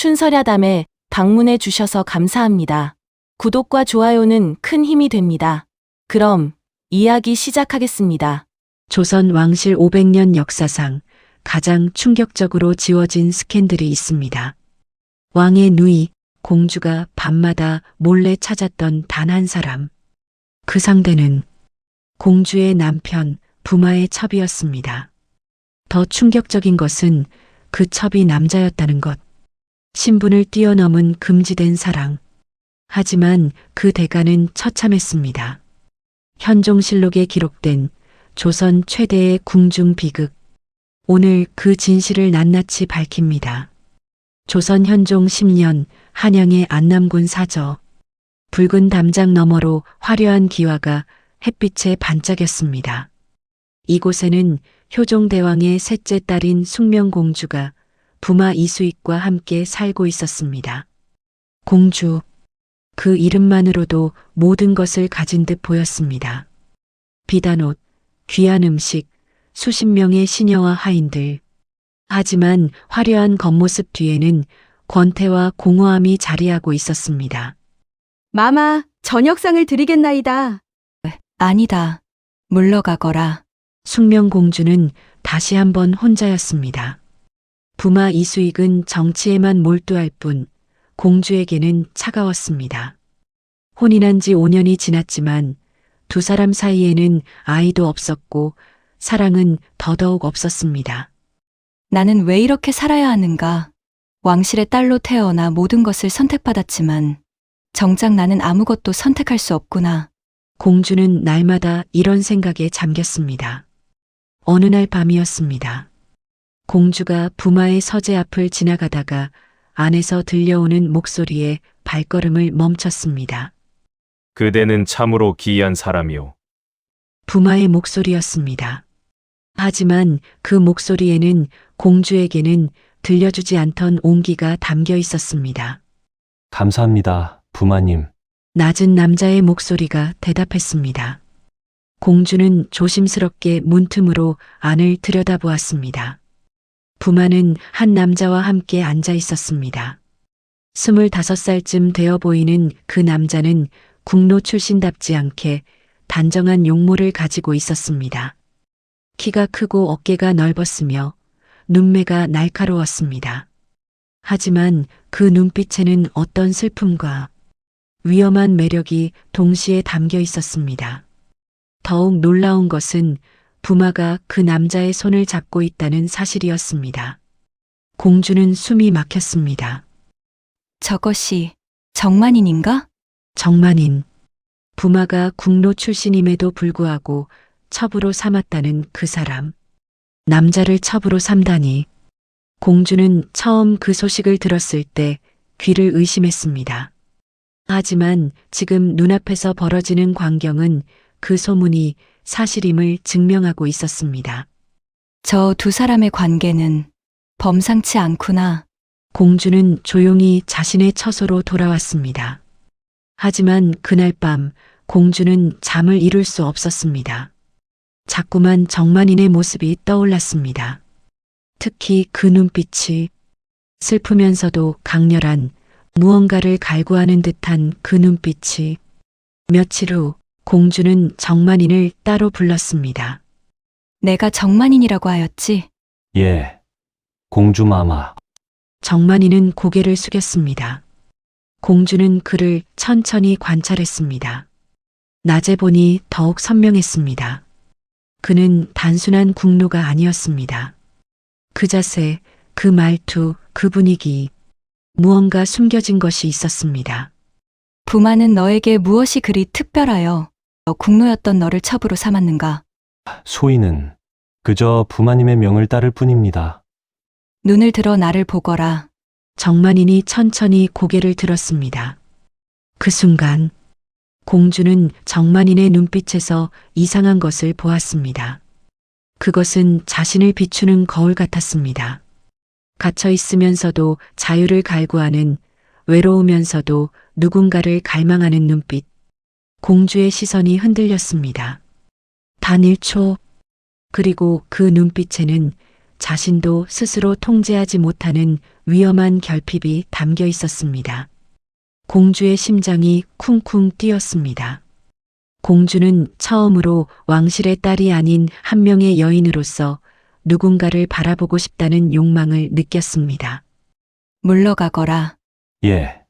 춘설야담에 방문해 주셔서 감사합니다. 구독과 좋아요는 큰 힘이 됩니다. 그럼 이야기 시작하겠습니다. 조선 왕실 500년 역사상 가장 충격적으로 지워진 스캔들이 있습니다. 왕의 누이, 공주가 밤마다 몰래 찾았던 단 한 사람. 그 상대는 공주의 남편, 부마의 첩이었습니다. 더 충격적인 것은 그 첩이 남자였다는 것. 신분을 뛰어넘은 금지된 사랑. 하지만 그 대가는 처참했습니다. 현종실록에 기록된 조선 최대의 궁중 비극. 오늘 그 진실을 낱낱이 밝힙니다. 조선 현종 10년 한양의 안남군 사저. 붉은 담장 너머로 화려한 기와가 햇빛에 반짝였습니다. 이곳에는 효종대왕의 셋째 딸인 숙명공주가 부마 이수익과 함께 살고 있었습니다. 공주. 그 이름만으로도 모든 것을 가진 듯 보였습니다. 비단 옷, 귀한 음식, 수십 명의 시녀와 하인들. 하지만 화려한 겉모습 뒤에는 권태와 공허함이 자리하고 있었습니다. 마마, 저녁상을 드리겠나이다. 아니다. 물러가거라. 숙명공주는 다시 한번 혼자였습니다. 부마 이수익은 정치에만 몰두할 뿐 공주에게는 차가웠습니다. 혼인한 지 5년이 지났지만 두 사람 사이에는 아이도 없었고 사랑은 더더욱 없었습니다. 나는 왜 이렇게 살아야 하는가? 왕실의 딸로 태어나 모든 것을 선택받았지만 정작 나는 아무것도 선택할 수 없구나. 공주는 날마다 이런 생각에 잠겼습니다. 어느 날 밤이었습니다. 공주가 부마의 서재 앞을 지나가다가 안에서 들려오는 목소리에 발걸음을 멈췄습니다. 그대는 참으로 기이한 사람이오. 부마의 목소리였습니다. 하지만 그 목소리에는 공주에게는 들려주지 않던 온기가 담겨 있었습니다. 감사합니다, 부마님. 낮은 남자의 목소리가 대답했습니다. 공주는 조심스럽게 문틈으로 안을 들여다보았습니다. 부마는 한 남자와 함께 앉아 있었습니다. 25살쯤 되어 보이는 그 남자는 국노 출신답지 않게 단정한 용모를 가지고 있었습니다. 키가 크고 어깨가 넓었으며 눈매가 날카로웠습니다. 하지만 그 눈빛에는 어떤 슬픔과 위험한 매력이 동시에 담겨 있었습니다. 더욱 놀라운 것은 부마가 그 남자의 손을 잡고 있다는 사실이었습니다. 공주는 숨이 막혔습니다. 저것이 정만인인가? 정만인. 부마가 국노 출신임에도 불구하고 첩으로 삼았다는 그 사람. 남자를 첩으로 삼다니. 공주는 처음 그 소식을 들었을 때 귀를 의심했습니다. 하지만 지금 눈앞에서 벌어지는 광경은 그 소문이 사실임을 증명하고 있었습니다. 저 두 사람의 관계는 범상치 않구나. 공주는 조용히 자신의 처소로 돌아왔습니다. 하지만 그날 밤 공주는 잠을 이룰 수 없었습니다. 자꾸만 정만인의 모습이 떠올랐습니다. 특히 그 눈빛이 슬프면서도 강렬한 무언가를 갈구하는 듯한 그 눈빛이. 며칠 후 공주는 정만인을 따로 불렀습니다. 내가 정만인이라고 하였지? 예, 공주마마. 정만인은 고개를 숙였습니다. 공주는 그를 천천히 관찰했습니다. 낮에 보니 더욱 선명했습니다. 그는 단순한 국노가 아니었습니다. 그 자세, 그 말투, 그 분위기, 무언가 숨겨진 것이 있었습니다. 부마는 너에게 무엇이 그리 특별하여 국노였던 너를 첩으로 삼았는가? 소인은 그저 부마님의 명을 따를 뿐입니다. 눈을 들어 나를 보거라. 정만인이 천천히 고개를 들었습니다. 그 순간 공주는 정만인의 눈빛에서 이상한 것을 보았습니다. 그것은 자신을 비추는 거울 같았습니다. 갇혀 있으면서도 자유를 갈구하는, 외로우면서도 누군가를 갈망하는 눈빛. 공주의 시선이 흔들렸습니다. 단 1초. 그리고 그 눈빛에는 자신도 스스로 통제하지 못하는 위험한 결핍이 담겨 있었습니다. 공주의 심장이 쿵쿵 뛰었습니다. 공주는 처음으로 왕실의 딸이 아닌 한 명의 여인으로서 누군가를 바라보고 싶다는 욕망을 느꼈습니다. 물러가거라. 예.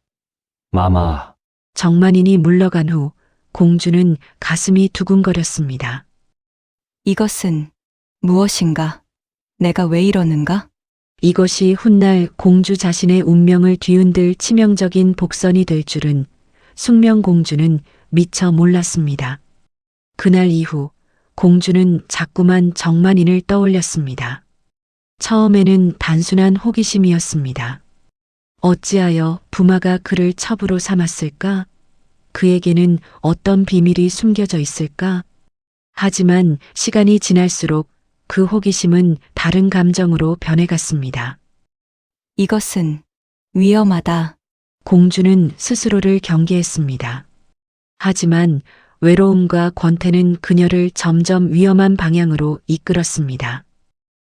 마마, 정만인이 물러간 후 공주는 가슴이 두근거렸습니다. 이것은 무엇인가? 내가 왜 이러는가? 이것이 훗날 공주 자신의 운명을 뒤흔들 치명적인 복선이 될 줄은 숙명공주는 미처 몰랐습니다. 그날 이후 공주는 자꾸만 정만인을 떠올렸습니다. 처음에는 단순한 호기심이었습니다. 어찌하여 부마가 그를 첩으로 삼았을까? 그에게는 어떤 비밀이 숨겨져 있을까? 하지만 시간이 지날수록 그 호기심은 다른 감정으로 변해갔습니다. 이것은 위험하다. 공주는 스스로를 경계했습니다. 하지만 외로움과 권태는 그녀를 점점 위험한 방향으로 이끌었습니다.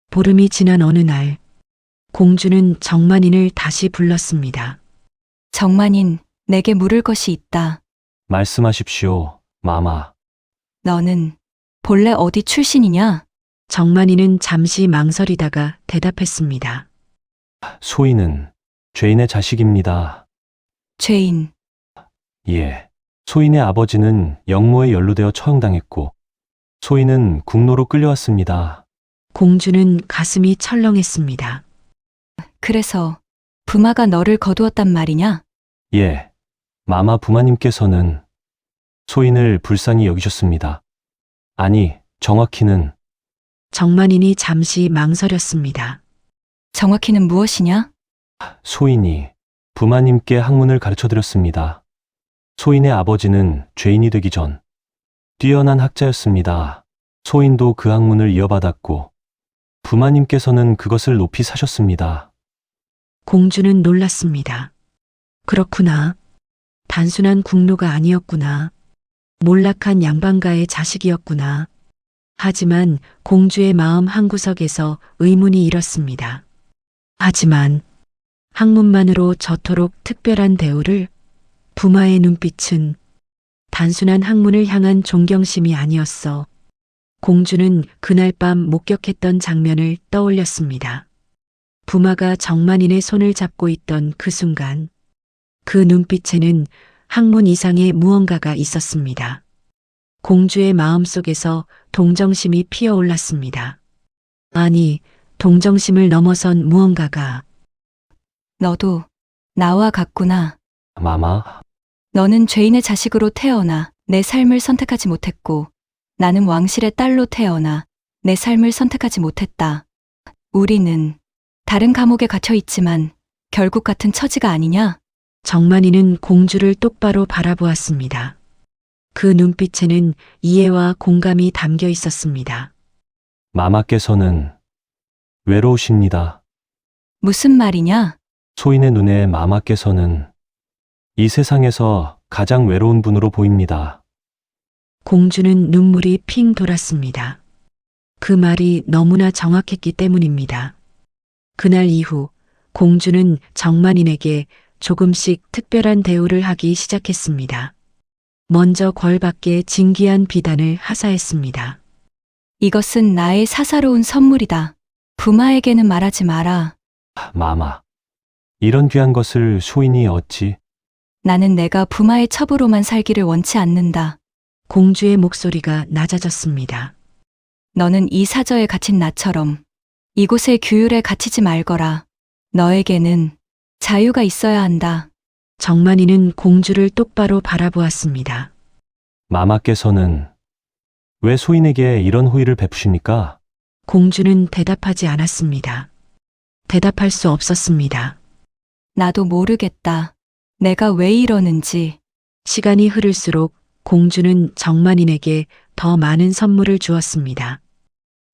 보름이 지난 어느 날, 공주는 정만인을 다시 불렀습니다. 정만인, 내게 물을 것이 있다. 말씀하십시오, 마마. 너는 본래 어디 출신이냐? 정만인은 잠시 망설이다가 대답했습니다. 소인은 죄인의 자식입니다. 죄인. 예. 소인의 아버지는 영모에 연루되어 처형당했고, 소인은 국로로 끌려왔습니다. 공주는 가슴이 철렁했습니다. 그래서 부마가 너를 거두었단 말이냐? 예. 마마 부마님께서는 소인을 불쌍히 여기셨습니다. 아니, 정확히는 정만인이 잠시 망설였습니다. 정확히는 무엇이냐? 소인이 부마님께 학문을 가르쳐 드렸습니다. 소인의 아버지는 죄인이 되기 전 뛰어난 학자였습니다. 소인도 그 학문을 이어받았고 부마님께서는 그것을 높이 사셨습니다. 공주는 놀랐습니다. 그렇구나. 단순한 국노가 아니었구나. 몰락한 양반가의 자식이었구나. 하지만 공주의 마음 한구석에서 의문이 일었습니다. 하지만 학문만으로 저토록 특별한 대우를? 부마의 눈빛은 단순한 학문을 향한 존경심이 아니었어. 공주는 그날 밤 목격했던 장면을 떠올렸습니다. 부마가 정만인의 손을 잡고 있던 그 순간, 그 눈빛에는 학문 이상의 무언가가 있었습니다. 공주의 마음속에서 동정심이 피어올랐습니다. 아니, 동정심을 넘어선 무언가가. 너도 나와 같구나. 마마, 너는 죄인의 자식으로 태어나 내 삶을 선택하지 못했고, 나는 왕실의 딸로 태어나 내 삶을 선택하지 못했다. 우리는 다른 감옥에 갇혀 있지만 결국 같은 처지가 아니냐? 정만이는 공주를 똑바로 바라보았습니다. 그 눈빛에는 이해와 공감이 담겨 있었습니다. 마마께서는 외로우십니다. 무슨 말이냐? 소인의 눈에 마마께서는 이 세상에서 가장 외로운 분으로 보입니다. 공주는 눈물이 핑 돌았습니다. 그 말이 너무나 정확했기 때문입니다. 그날 이후 공주는 정만인에게 조금씩 특별한 대우를 하기 시작했습니다. 먼저 걸밖에 진귀한 비단을 하사했습니다. 이것은 나의 사사로운 선물이다. 부마에게는 말하지 마라. 마마, 이런 귀한 것을 소인이 어찌? 나는 내가 부마의 첩으로만 살기를 원치 않는다. 공주의 목소리가 낮아졌습니다. 너는 이 사저에 갇힌 나처럼 이곳의 규율에 갇히지 말거라. 너에게는 자유가 있어야 한다. 정만이는 공주를 똑바로 바라보았습니다. 마마께서는 왜 소인에게 이런 호의를 베푸십니까? 공주는 대답하지 않았습니다. 대답할 수 없었습니다. 나도 모르겠다. 내가 왜 이러는지. 시간이 흐를수록 공주는 정만인에게 더 많은 선물을 주었습니다.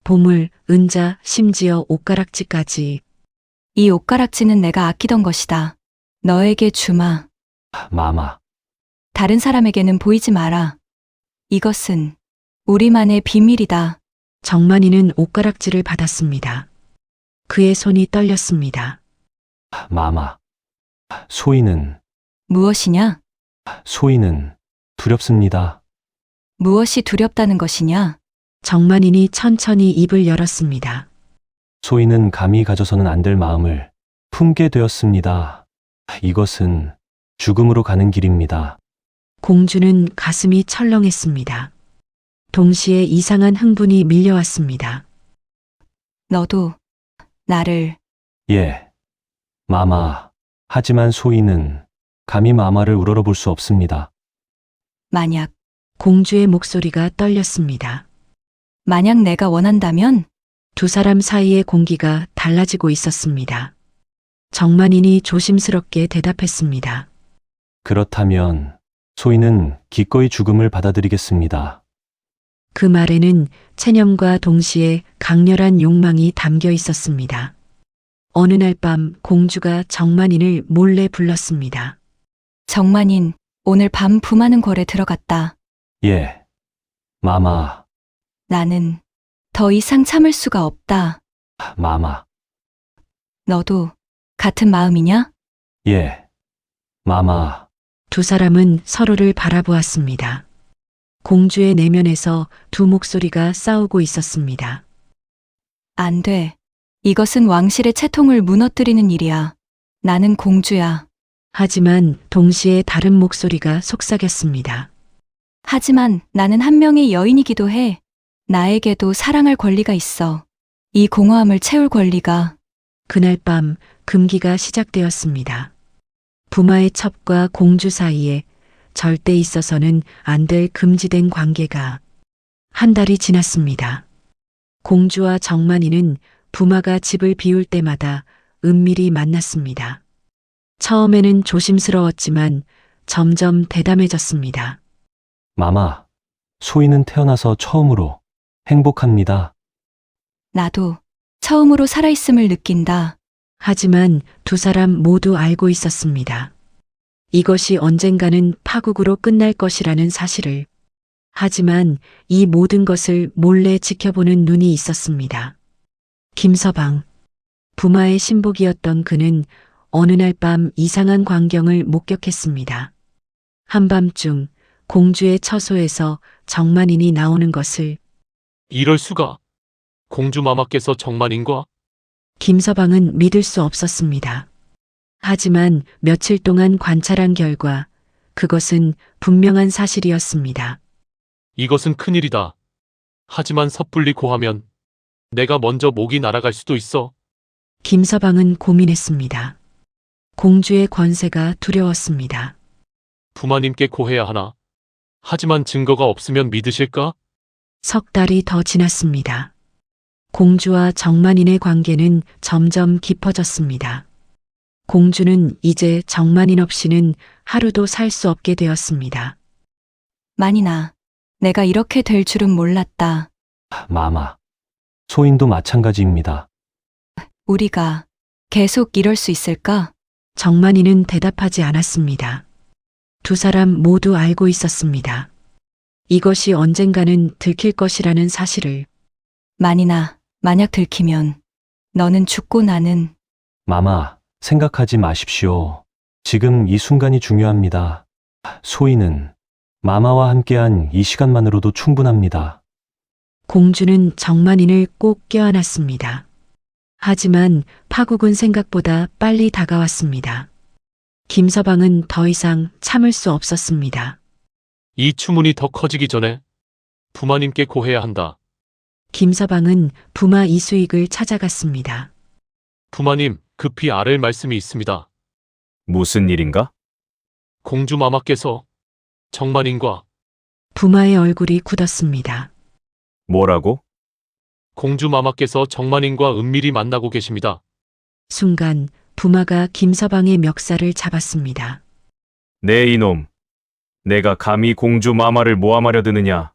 보물, 은자, 심지어 옷가락지까지. 이 옷가락지는 내가 아끼던 것이다. 너에게 주마. 마마, 다른 사람에게는 보이지 마라. 이것은 우리만의 비밀이다. 정만이는 옷가락지를 받았습니다. 그의 손이 떨렸습니다. 마마. 소희는 무엇이냐? 두렵습니다. 무엇이 두렵다는 것이냐? 정만인이 천천히 입을 열었습니다. 소희는 감히 가져서는 안 될 마음을 품게 되었습니다. 이것은 죽음으로 가는 길입니다. 공주는 가슴이 철렁했습니다. 동시에 이상한 흥분이 밀려왔습니다. 너도 나를 예, 마마. 하지만 소희는 감히 마마를 우러러볼 수 없습니다. 만약 공주의 목소리가 떨렸습니다. 내가 원한다면 두 사람 사이의 공기가 달라지고 있었습니다. 정만인이 조심스럽게 대답했습니다. 그렇다면 소희는 기꺼이 죽음을 받아들이겠습니다. 그 말에는 체념과 동시에 강렬한 욕망이 담겨 있었습니다. 어느 날 밤 공주가 정만인을 몰래 불렀습니다. 정만인 오늘 밤 부마는 궐에 들어갔다. 예, 마마. 나는 더 이상 참을 수가 없다. 마마. 너도 같은 마음이냐? 예, 마마. 두 사람은 서로를 바라보았습니다. 공주의 내면에서 두 목소리가 싸우고 있었습니다. 안 돼. 이것은 왕실의 채통을 무너뜨리는 일이야. 나는 공주야. 하지만 동시에 다른 목소리가 속삭였습니다. 하지만 나는 한 명의 여인이기도 해. 나에게도 사랑할 권리가 있어. 이 공허함을 채울 권리가. 그날 밤 금기가 시작되었습니다. 부마의 첩과 공주 사이에 절대 있어서는 안 될 금지된 관계가 한 달이 지났습니다. 공주와 정만이는 부마가 집을 비울 때마다 은밀히 만났습니다. 처음에는 조심스러웠지만 점점 대담해졌습니다. 마마. 소희는 태어나서 처음으로 행복합니다. 나도 처음으로 살아있음을 느낀다. 하지만 두 사람 모두 알고 있었습니다. 이것이 언젠가는 파국으로 끝날 것이라는 사실을. 하지만 이 모든 것을 몰래 지켜보는 눈이 있었습니다. 김서방. 부마의 신복이었던 그는 어느 날 밤 이상한 광경을 목격했습니다. 한밤중 공주의 처소에서 정만인이 나오는 것을 이럴 수가. 공주 마마께서 정만인과 김서방은 믿을 수 없었습니다. 하지만 며칠 동안 관찰한 결과 그것은 분명한 사실이었습니다. 이것은 큰일이다. 하지만 섣불리 고하면 내가 먼저 목이 날아갈 수도 있어. 김서방은 고민했습니다. 공주의 권세가 두려웠습니다. 부마님께 고해야 하나. 하지만 증거가 없으면 믿으실까? 석 달이 더 지났습니다. 공주와 정만인의 관계는 점점 깊어졌습니다. 공주는 이제 정만인 없이는 하루도 살 수 없게 되었습니다. 만인아, 내가 이렇게 될 줄은 몰랐다. 마마. 소인도 마찬가지입니다. 우리가 계속 이럴 수 있을까? 정만이는 대답하지 않았습니다. 두 사람 모두 알고 있었습니다. 이것이 언젠가는 들킬 것이라는 사실을. 만인아, 만약 들키면 너는 죽고 나는. 마마, 생각하지 마십시오. 지금 이 순간이 중요합니다. 소희는 마마와 함께한 이 시간만으로도 충분합니다. 공주는 정만인을 꼭 껴안았습니다. 하지만 파국은 생각보다 빨리 다가왔습니다. 김서방은 더 이상 참을 수 없었습니다. 이 추문이 더 커지기 전에 부마님께 고해야 한다. 김서방은 부마 이수익을 찾아갔습니다. 부마님, 급히 아랠 말씀이 있습니다. 무슨 일인가? 공주 마마께서 정만인과 부마의 얼굴이 굳었습니다. 뭐라고? 공주 마마께서 정만인과 은밀히 만나고 계십니다. 순간 부마가 김서방의 멱살을 잡았습니다. 네 이놈. 내가 감히 공주 마마를 모함하려 드느냐?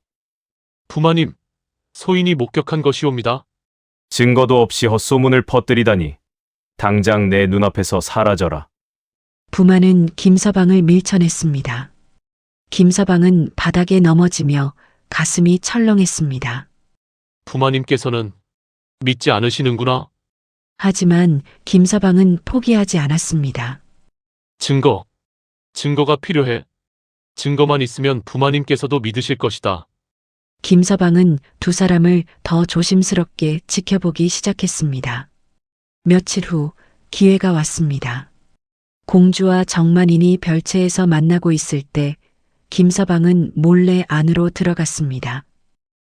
부마님, 소인이 목격한 것이옵니다. 증거도 없이 헛소문을 퍼뜨리다니. 당장 내 눈앞에서 사라져라. 부마는 김서방을 밀쳐냈습니다. 김서방은 바닥에 넘어지며 가슴이 철렁했습니다. 부마님께서는 믿지 않으시는구나. 하지만 김서방은 포기하지 않았습니다. 증거가 필요해. 증거만 있으면 부마님께서도 믿으실 것이다. 김서방은 두 사람을 더 조심스럽게 지켜보기 시작했습니다. 며칠 후 기회가 왔습니다. 공주와 정만인이 별채에서 만나고 있을 때 김서방은 몰래 안으로 들어갔습니다.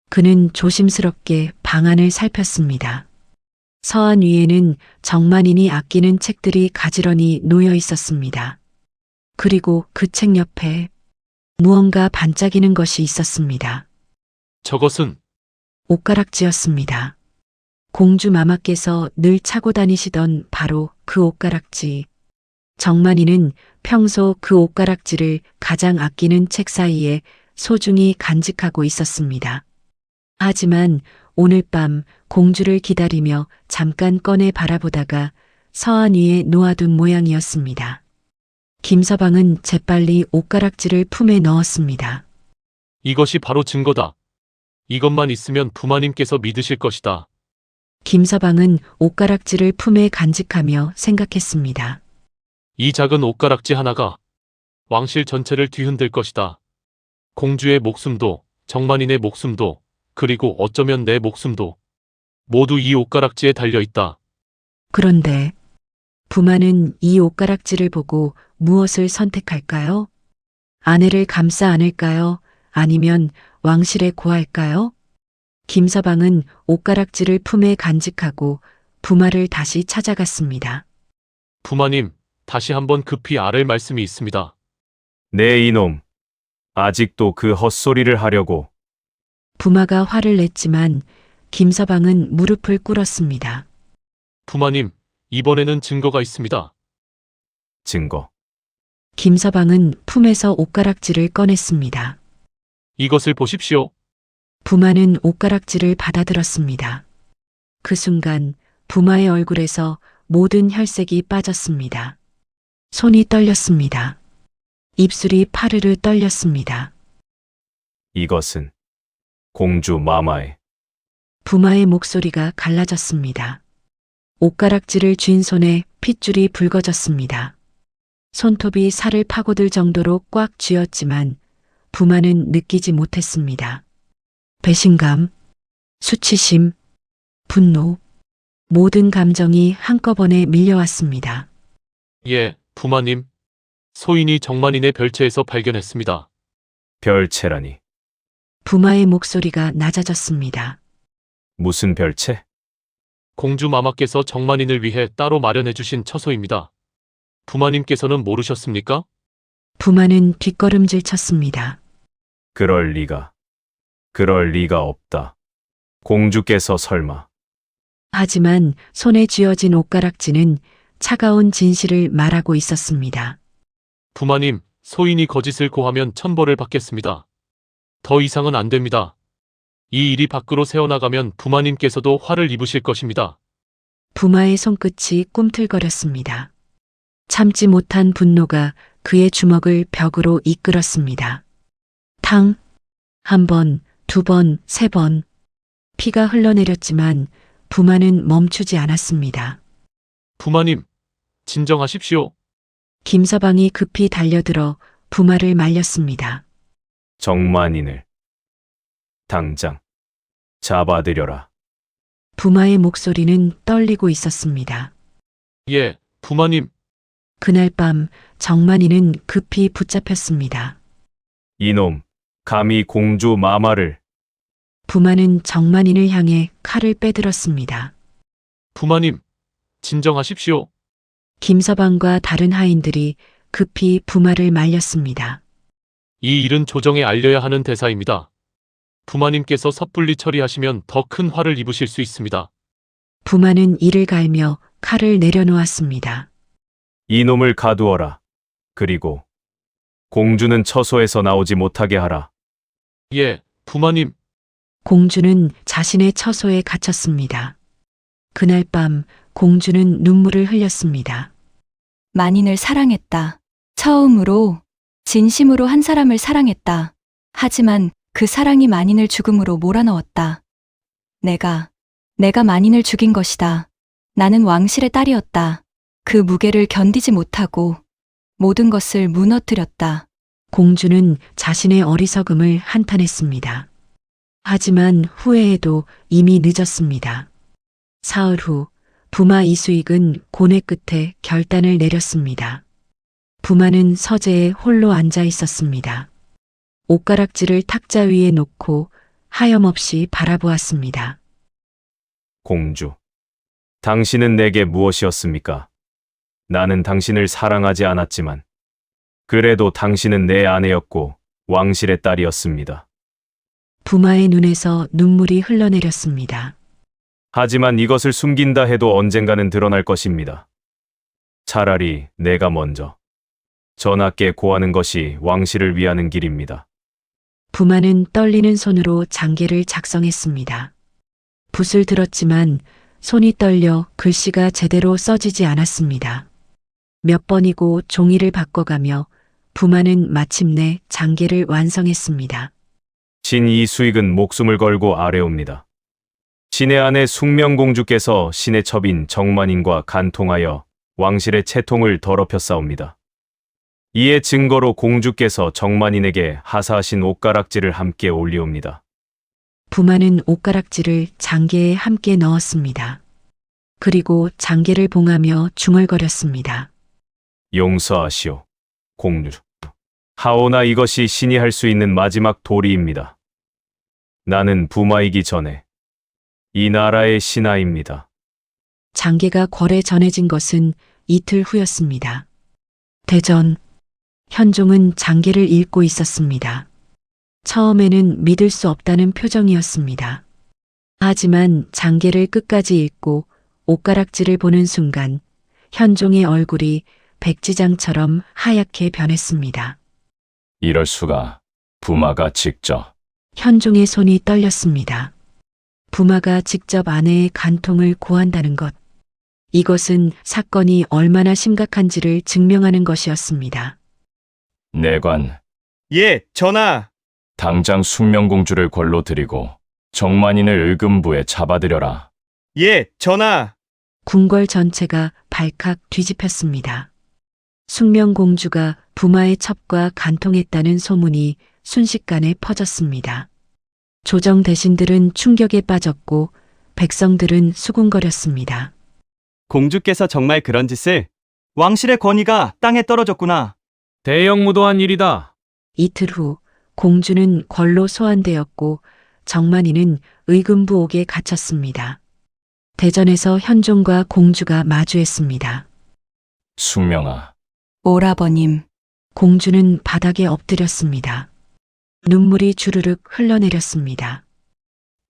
그는 조심스럽게 방안을 살폈습니다. 서안 위에는 정만인이 아끼는 책들이 가지런히 놓여 있었습니다. 그리고 그 책 옆에 무언가 반짝이는 것이 있었습니다. 저것은 옷가락지였습니다. 공주 마마께서 늘 차고 다니시던 바로 그 옷가락지. 정만이는 평소 그 옷가락지를 가장 아끼는 책 사이에 소중히 간직하고 있었습니다. 하지만 오늘 밤 공주를 기다리며 잠깐 꺼내 바라보다가 서안 위에 놓아둔 모양이었습니다. 김서방은 재빨리 옷가락지를 품에 넣었습니다. 이것이 바로 증거다. 이것만 있으면 부마님께서 믿으실 것이다. 김서방은 옷가락지를 품에 간직하며 생각했습니다. 이 작은 옷가락지 하나가 왕실 전체를 뒤흔들 것이다. 공주의 목숨도, 정만인의 목숨도, 그리고 어쩌면 내 목숨도 모두 이 옷가락지에 달려 있다. 그런데 부마는 이 옷가락지를 보고 무엇을 선택할까요? 아내를 감싸 안을까요? 아니면 왕실에 고할까요? 김서방은 옷가락지를 품에 간직하고 부마를 다시 찾아갔습니다. 부마님, 다시 한번 급히 아랠 말씀이 있습니다. 네 이놈. 아직도 그 헛소리를 하려고. 부마가 화를 냈지만 김서방은 무릎을 꿇었습니다. 부마님, 이번에는 증거가 있습니다. 증거. 김서방은 품에서 옷가락지를 꺼냈습니다. 이것을 보십시오. 부마는 옷가락지를 받아들었습니다. 그 순간 부마의 얼굴에서 모든 혈색이 빠졌습니다. 손이 떨렸습니다. 입술이 파르르 떨렸습니다. 이것은 공주 마마의. 부마의 목소리가 갈라졌습니다. 옷가락지를 쥔 손에 핏줄이 붉어졌습니다. 손톱이 살을 파고들 정도로 꽉 쥐었지만 부마는 느끼지 못했습니다. 배신감, 수치심, 분노, 모든 감정이 한꺼번에 밀려왔습니다. 예, 부마님. 소인이 정만인의 별채에서 발견했습니다. 별채라니. 부마의 목소리가 낮아졌습니다. 무슨 별채? 공주 마마께서 정만인을 위해 따로 마련해 주신 처소입니다. 부마님께서는 모르셨습니까? 부마는 뒷걸음질 쳤습니다. 그럴 리가. 그럴 리가 없다. 공주께서 설마. 하지만 손에 쥐어진 옷가락지는 차가운 진실을 말하고 있었습니다. 부마님, 소인이 거짓을 고하면 천벌을 받겠습니다. 더 이상은 안 됩니다. 이 일이 밖으로 새어나가면 부마님께서도 화를 입으실 것입니다. 부마의 손끝이 꿈틀거렸습니다. 참지 못한 분노가 그의 주먹을 벽으로 이끌었습니다. 탕! 한 번, 두 번, 세 번. 피가 흘러내렸지만 부마는 멈추지 않았습니다. 부마님, 진정하십시오. 김서방이 급히 달려들어 부마를 말렸습니다. 정만인을 당장 잡아들여라. 부마의 목소리는 떨리고 있었습니다. 예, 부마님. 그날 밤 정만이는 급히 붙잡혔습니다. 이놈, 감히 공주 마마를. 부마는 정만인을 향해 칼을 빼들었습니다. 부마님, 진정하십시오. 김서방과 다른 하인들이 급히 부마를 말렸습니다. 이 일은 조정에 알려야 하는 대사입니다. 부마님께서 섣불리 처리하시면 더 큰 화를 입으실 수 있습니다. 부마는 이를 갈며 칼을 내려놓았습니다. 이놈을 가두어라. 그리고 공주는 처소에서 나오지 못하게 하라. 예, 부마님. 공주는 자신의 처소에 갇혔습니다. 그날 밤 공주는 눈물을 흘렸습니다. 만인을 사랑했다. 처음으로, 진심으로 한 사람을 사랑했다. 하지만 그 사랑이 만인을 죽음으로 몰아넣었다. 내가 만인을 죽인 것이다. 나는 왕실의 딸이었다. 그 무게를 견디지 못하고 모든 것을 무너뜨렸다. 공주는 자신의 어리석음을 한탄했습니다. 하지만 후회해도 이미 늦었습니다. 사흘 후 부마 이수익은 고뇌 끝에 결단을 내렸습니다. 부마는 서재에 홀로 앉아 있었습니다. 옷가락지를 탁자 위에 놓고 하염없이 바라보았습니다. 공주. 당신은 내게 무엇이었습니까? 나는 당신을 사랑하지 않았지만, 그래도 당신은 내 아내였고 왕실의 딸이었습니다. 부마의 눈에서 눈물이 흘러내렸습니다. 하지만 이것을 숨긴다 해도 언젠가는 드러날 것입니다. 차라리 내가 먼저 전하께 고하는 것이 왕실을 위하는 길입니다. 부마는 떨리는 손으로 장계를 작성했습니다. 붓을 들었지만 손이 떨려 글씨가 제대로 써지지 않았습니다. 몇 번이고 종이를 바꿔가며 부마는 마침내 장계를 완성했습니다. 신 이수익은 목숨을 걸고 아뢰옵니다. 신의 아내 숙명공주께서 신의 첩인 정만인과 간통하여 왕실의 채통을 더럽혔사옵니다. 이에 증거로 공주께서 정만인에게 하사하신 옷가락지를 함께 올리옵니다. 부마는 옷가락지를 장계에 함께 넣었습니다. 그리고 장계를 봉하며 중얼거렸습니다. 용서하시오, 공주. 하오나 이것이 신이 할 수 있는 마지막 도리입니다. 나는 부마이기 전에 이 나라의 신하입니다. 장계가 궐에 전해진 것은 이틀 후였습니다. 대전, 현종은 장계를 읽고 있었습니다. 처음에는 믿을 수 없다는 표정이었습니다. 하지만 장계를 끝까지 읽고 옷가락지를 보는 순간 현종의 얼굴이 백지장처럼 하얗게 변했습니다. 이럴 수가. 부마가 직접. 현종의 손이 떨렸습니다. 부마가 직접 아내의 간통을 고한다는 것. 이것은 사건이 얼마나 심각한지를 증명하는 것이었습니다. 내관, 예, 전하. 당장 숙명공주를 궐로 들이고 정만인을 의금부에 잡아들여라. 예, 전하. 궁궐 전체가 발칵 뒤집혔습니다. 숙명공주가 부마의 첩과 간통했다는 소문이 순식간에 퍼졌습니다. 조정 대신들은 충격에 빠졌고 백성들은 수군거렸습니다. 공주께서 정말 그런 짓을? 왕실의 권위가 땅에 떨어졌구나. 대형무도한 일이다. 이틀 후 공주는 궐로 소환되었고 정만이는 의금부 옥에 갇혔습니다. 대전에서 현종과 공주가 마주했습니다. 숙명아, 오라버님, 공주는 바닥에 엎드렸습니다. 눈물이 주르륵 흘러내렸습니다.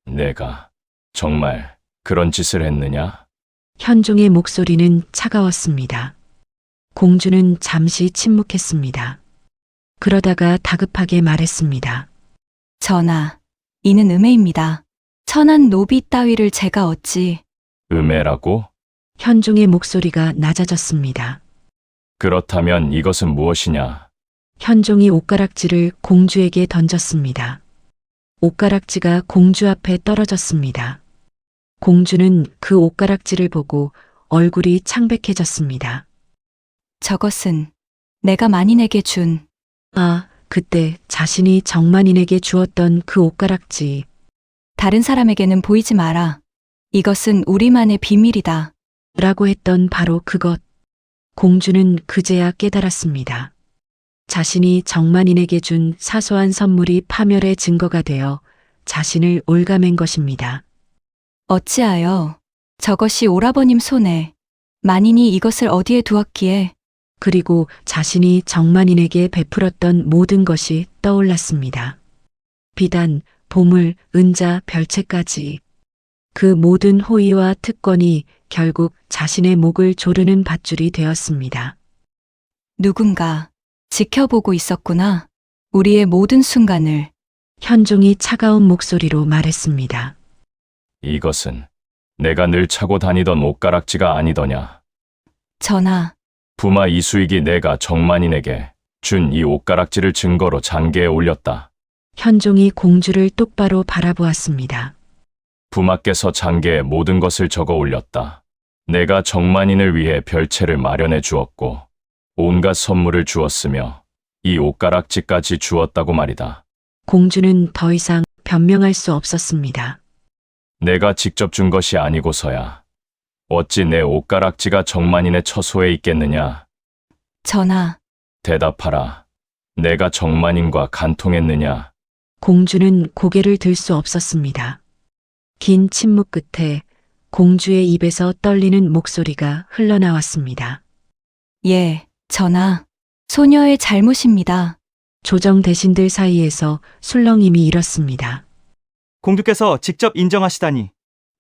내가 정말 그런 짓을 했느냐? 현종의 목소리는 차가웠습니다. 공주는 잠시 침묵했습니다. 그러다가 다급하게 말했습니다. 전하, 이는 음해입니다. 천한 노비 따위를 제가 어찌... 음해라고? 현종의 목소리가 낮아졌습니다. 그렇다면 이것은 무엇이냐? 현종이 옷가락지를 공주에게 던졌습니다. 옷가락지가 공주 앞에 떨어졌습니다. 공주는 그 옷가락지를 보고 얼굴이 창백해졌습니다. 저것은 내가 만인에게 준... 그때 자신이 정만인에게 주었던 그 옷가락지. 다른 사람에게는 보이지 마라. 이것은 우리만의 비밀이다. 라고 했던 바로 그것. 공주는 그제야 깨달았습니다. 자신이 정만인에게 준 사소한 선물이 파멸의 증거가 되어 자신을 올가맨 것입니다. 어찌하여 저것이 오라버님 손에 만인이 이것을 어디에 두었기에 그리고 자신이 정만인에게 베풀었던 모든 것이 떠올랐습니다. 비단, 보물, 은자, 별채까지. 그 모든 호의와 특권이 결국 자신의 목을 조르는 밧줄이 되었습니다. 누군가 지켜보고 있었구나. 우리의 모든 순간을. 현종이 차가운 목소리로 말했습니다. 이것은 내가 늘 차고 다니던 옷가락지가 아니더냐? 전하, 부마 이수익이 내가 정만인에게 준 이 옷가락지를 증거로 장계에 올렸다. 현종이 공주를 똑바로 바라보았습니다. 부마께서 장계에 모든 것을 적어 올렸다. 내가 정만인을 위해 별채를 마련해 주었고 온갖 선물을 주었으며 이 옷가락지까지 주었다고 말이다. 공주는 더 이상 변명할 수 없었습니다. 내가 직접 준 것이 아니고서야 어찌 내 옷가락지가 정만인의 처소에 있겠느냐? 전하, 대답하라. 내가 정만인과 간통했느냐? 공주는 고개를 들 수 없었습니다. 긴 침묵 끝에 공주의 입에서 떨리는 목소리가 흘러나왔습니다. 예, 전하. 소녀의 잘못입니다. 조정 대신들 사이에서 술렁임이 일었습니다. 공주께서 직접 인정하시다니.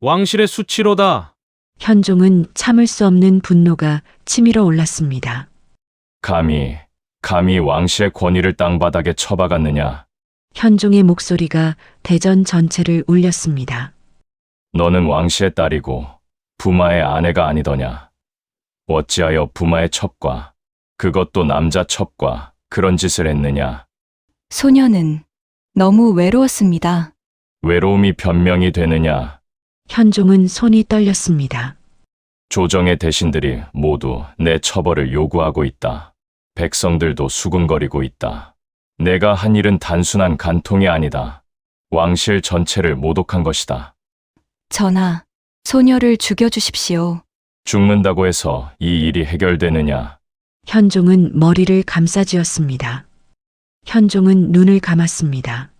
왕실의 수치로다. 현종은 참을 수 없는 분노가 치밀어 올랐습니다. 감히 왕실의 권위를 땅바닥에 처박았느냐? 현종의 목소리가 대전 전체를 울렸습니다. 너는 왕실의 딸이고 부마의 아내가 아니더냐? 어찌하여 부마의 첩과 그것도 남자 첩과 그런 짓을 했느냐? 소녀는 너무 외로웠습니다. 외로움이 변명이 되느냐? 현종은 손이 떨렸습니다. 조정의 대신들이 모두 내 처벌을 요구하고 있다. 백성들도 수군거리고 있다. 내가 한 일은 단순한 간통이 아니다. 왕실 전체를 모독한 것이다. 전하, 소녀를 죽여주십시오. 죽는다고 해서 이 일이 해결되느냐? 현종은 머리를 감싸쥐었습니다. 현종은 눈을 감았습니다.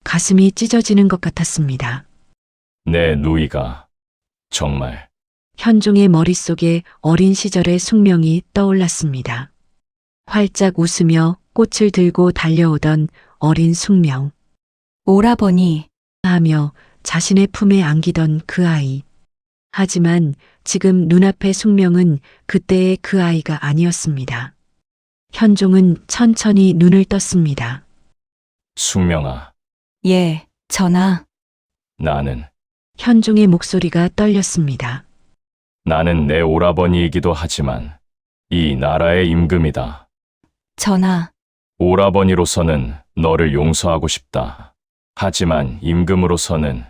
가슴이 찢어지는 것 같았습니다. 내 누이가 정말 현종의 머릿속에 어린 시절의 숙명이 떠올랐습니다. 활짝 웃으며 꽃을 들고 달려오던 어린 숙명 오라버니, 하며 자신의 품에 안기던 그 아이. 하지만 지금 눈앞의 숙명은 그때의 그 아이가 아니었습니다. 현종은 천천히 눈을 떴습니다. 숙명아, 예, 전하. 나는 현종의 목소리가 떨렸습니다. 나는 내 오라버니이기도 하지만 이 나라의 임금이다. 전하, 오라버니로서는 너를 용서하고 싶다. 하지만 임금으로서는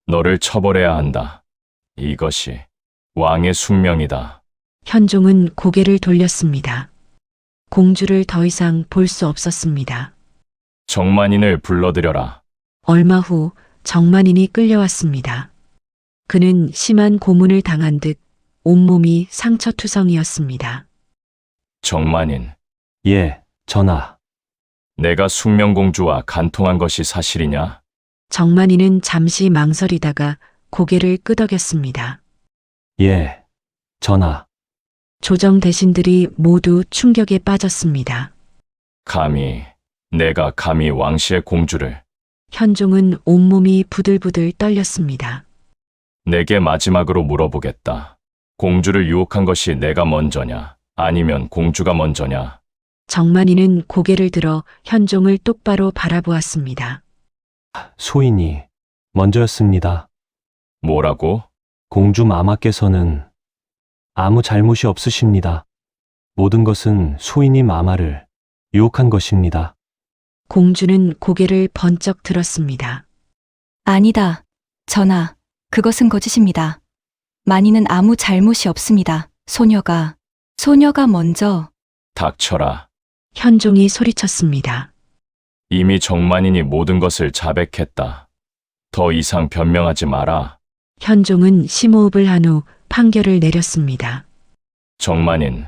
너를 처벌해야 한다. 이것이 왕의 숙명이다. 현종은 고개를 돌렸습니다. 공주를 더 이상 볼 수 없었습니다. 정만인을 불러들여라. 얼마 후 정만인이 끌려왔습니다. 그는 심한 고문을 당한 듯 온몸이 상처투성이었습니다. 정만인, 예, 전하. 내가 숙명공주와 간통한 것이 사실이냐? 정만이는 잠시 망설이다가 고개를 끄덕였습니다. 예, 전하. 조정 대신들이 모두 충격에 빠졌습니다. 내가 감히 왕실의 공주를 현종은 온몸이 부들부들 떨렸습니다. 내게 마지막으로 물어보겠다. 공주를 유혹한 것이 내가 먼저냐? 아니면 공주가 먼저냐? 정만이는 고개를 들어 현종을 똑바로 바라보았습니다. 소인이 먼저였습니다. 뭐라고? 공주 마마께서는 아무 잘못이 없으십니다. 모든 것은 소인이 마마를 유혹한 것입니다. 공주는 고개를 번쩍 들었습니다. 아니다. 전하, 그것은 거짓입니다. 만이는 아무 잘못이 없습니다. 소녀가 먼저. 닥쳐라. 현종이 소리쳤습니다. 이미 정만인이 모든 것을 자백했다. 더 이상 변명하지 마라. 현종은 심호흡을 한 후 판결을 내렸습니다. 정만인,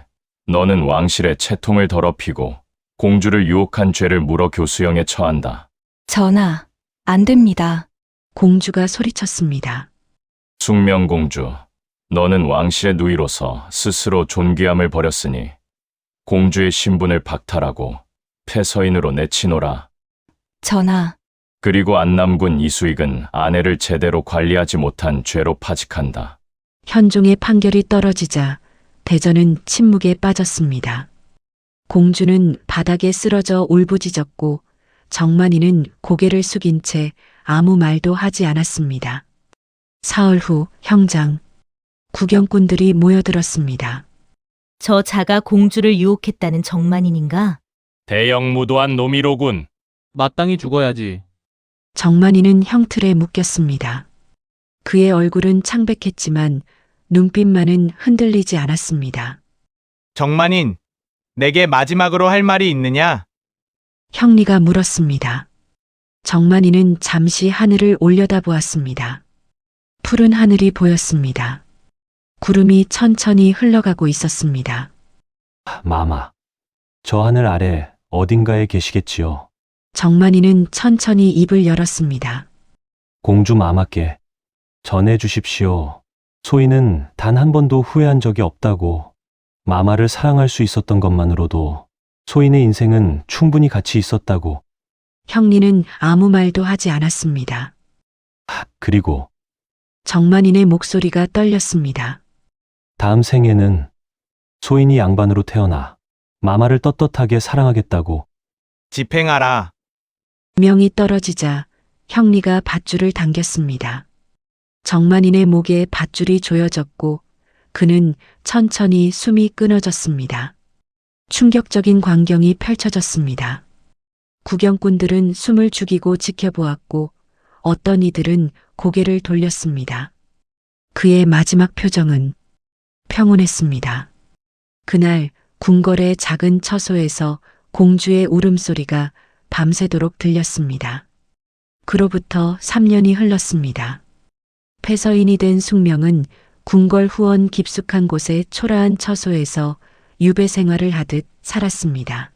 너는 왕실의 채통을 더럽히고 공주를 유혹한 죄를 물어 교수형에 처한다. 전하, 안 됩니다. 공주가 소리쳤습니다. 숙명공주, 너는 왕실의 누이로서 스스로 존귀함을 버렸으니 공주의 신분을 박탈하고 폐서인으로 내치노라. 전하, 그리고 안남군 이수익은 아내를 제대로 관리하지 못한 죄로 파직한다. 현종의 판결이 떨어지자 대전은 침묵에 빠졌습니다. 공주는 바닥에 쓰러져 울부짖었고 정만이는 고개를 숙인 채 아무 말도 하지 않았습니다. 사흘 후 형장, 구경꾼들이 모여들었습니다. 저 자가 공주를 유혹했다는 정만인인가? 대형무도한 놈이로군. 마땅히 죽어야지. 정만이는 형틀에 묶였습니다. 그의 얼굴은 창백했지만 눈빛만은 흔들리지 않았습니다. 정만인, 내게 마지막으로 할 말이 있느냐? 형리가 물었습니다. 정만이는 잠시 하늘을 올려다보았습니다. 푸른 하늘이 보였습니다. 구름이 천천히 흘러가고 있었습니다. 마마, 저 하늘 아래 어딘가에 계시겠지요. 정만이는 천천히 입을 열었습니다. 공주 마마께 전해 주십시오. 소인은 단 한 번도 후회한 적이 없다고. 마마를 사랑할 수 있었던 것만으로도 소인의 인생은 충분히 가치 있었다고. 형리는 아무 말도 하지 않았습니다. 그리고 정만인의 목소리가 떨렸습니다. 다음 생에는 소인이 양반으로 태어나 마마를 떳떳하게 사랑하겠다고. 집행하라. 명이 떨어지자 형리가 밧줄을 당겼습니다. 정만인의 목에 밧줄이 조여졌고 그는 천천히 숨이 끊어졌습니다. 충격적인 광경이 펼쳐졌습니다. 구경꾼들은 숨을 죽이고 지켜보았고 어떤 이들은 고개를 돌렸습니다. 그의 마지막 표정은 평온했습니다. 그날 궁궐의 작은 처소에서 공주의 울음소리가 밤새도록 들렸습니다. 그로부터 3년이 흘렀습니다. 폐서인이 된 숙명은 궁궐 후원 깊숙한 곳의 초라한 처소에서 유배 생활을 하듯 살았습니다.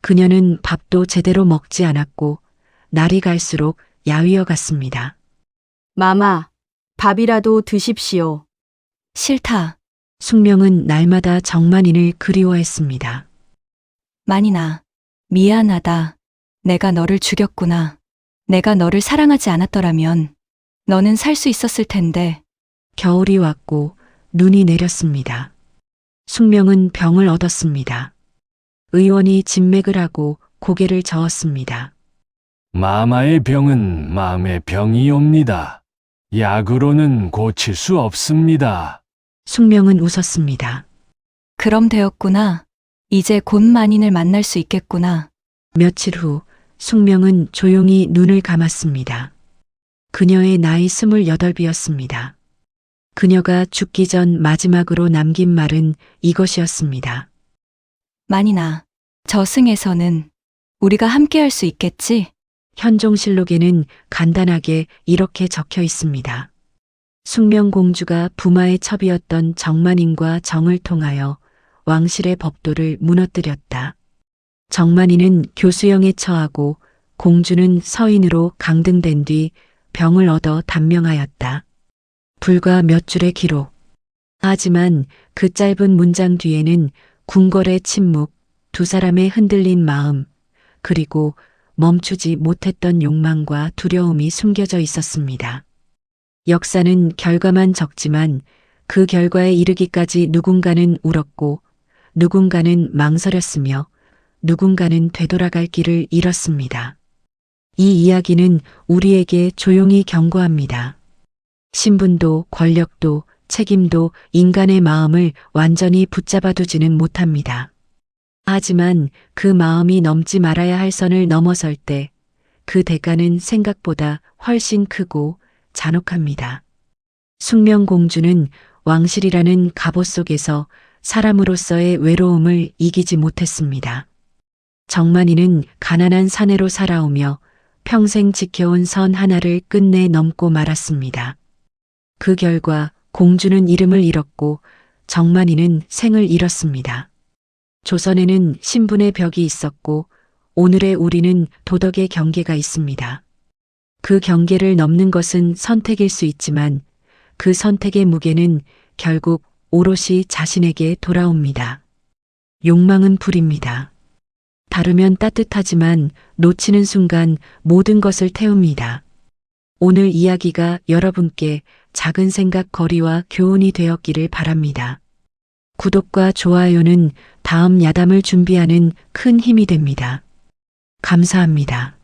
그녀는 밥도 제대로 먹지 않았고 날이 갈수록 야위어 갔습니다. 마마, 밥이라도 드십시오. 싫다. 숙명은 날마다 정만인을 그리워했습니다. 만인아, 미안하다. 내가 너를 죽였구나. 내가 너를 사랑하지 않았더라면 너는 살 수 있었을 텐데. 겨울이 왔고 눈이 내렸습니다. 숙명은 병을 얻었습니다. 의원이 진맥을 하고 고개를 저었습니다. 마마의 병은 마음의 병이옵니다. 약으로는 고칠 수 없습니다. 숙명은 웃었습니다. 그럼 되었구나. 이제 곧 만인을 만날 수 있겠구나. 며칠 후 숙명은 조용히 눈을 감았습니다. 그녀의 나이 28이었습니다. 그녀가 죽기 전 마지막으로 남긴 말은 이것이었습니다. 만인아, 저승에서는 우리가 함께 할 수 있겠지? 현종실록에는 간단하게 이렇게 적혀 있습니다. 숙명공주가 부마의 첩이었던 정만인과 정을 통하여 왕실의 법도를 무너뜨렸다. 정만인은 교수형에 처하고 공주는 서인으로 강등된 뒤 병을 얻어 단명하였다. 불과 몇 줄의 기록. 하지만 그 짧은 문장 뒤에는 궁궐의 침묵, 두 사람의 흔들린 마음, 그리고 멈추지 못했던 욕망과 두려움이 숨겨져 있었습니다. 역사는 결과만 적지만 그 결과에 이르기까지 누군가는 울었고 누군가는 망설였으며 누군가는 되돌아갈 길을 잃었습니다. 이 이야기는 우리에게 조용히 경고합니다. 신분도 권력도 책임도 인간의 마음을 완전히 붙잡아두지는 못합니다. 하지만 그 마음이 넘지 말아야 할 선을 넘어설 때 그 대가는 생각보다 훨씬 크고 잔혹합니다. 숙명공주는 왕실이라는 갑옷 속에서 사람으로서의 외로움을 이기지 못했습니다. 정만이는 가난한 사내로 살아오며 평생 지켜온 선 하나를 끝내 넘고 말았습니다. 그 결과 공주는 이름을 잃었고 정만이는 생을 잃었습니다. 조선에는 신분의 벽이 있었고 오늘의 우리는 도덕의 경계가 있습니다. 그 경계를 넘는 것은 선택일 수 있지만 그 선택의 무게는 결국 오롯이 자신에게 돌아옵니다. 욕망은 불입니다. 다루면 따뜻하지만 놓치는 순간 모든 것을 태웁니다. 오늘 이야기가 여러분께 작은 생각 거리와 교훈이 되었기를 바랍니다. 구독과 좋아요는 다음 야담을 준비하는 큰 힘이 됩니다. 감사합니다.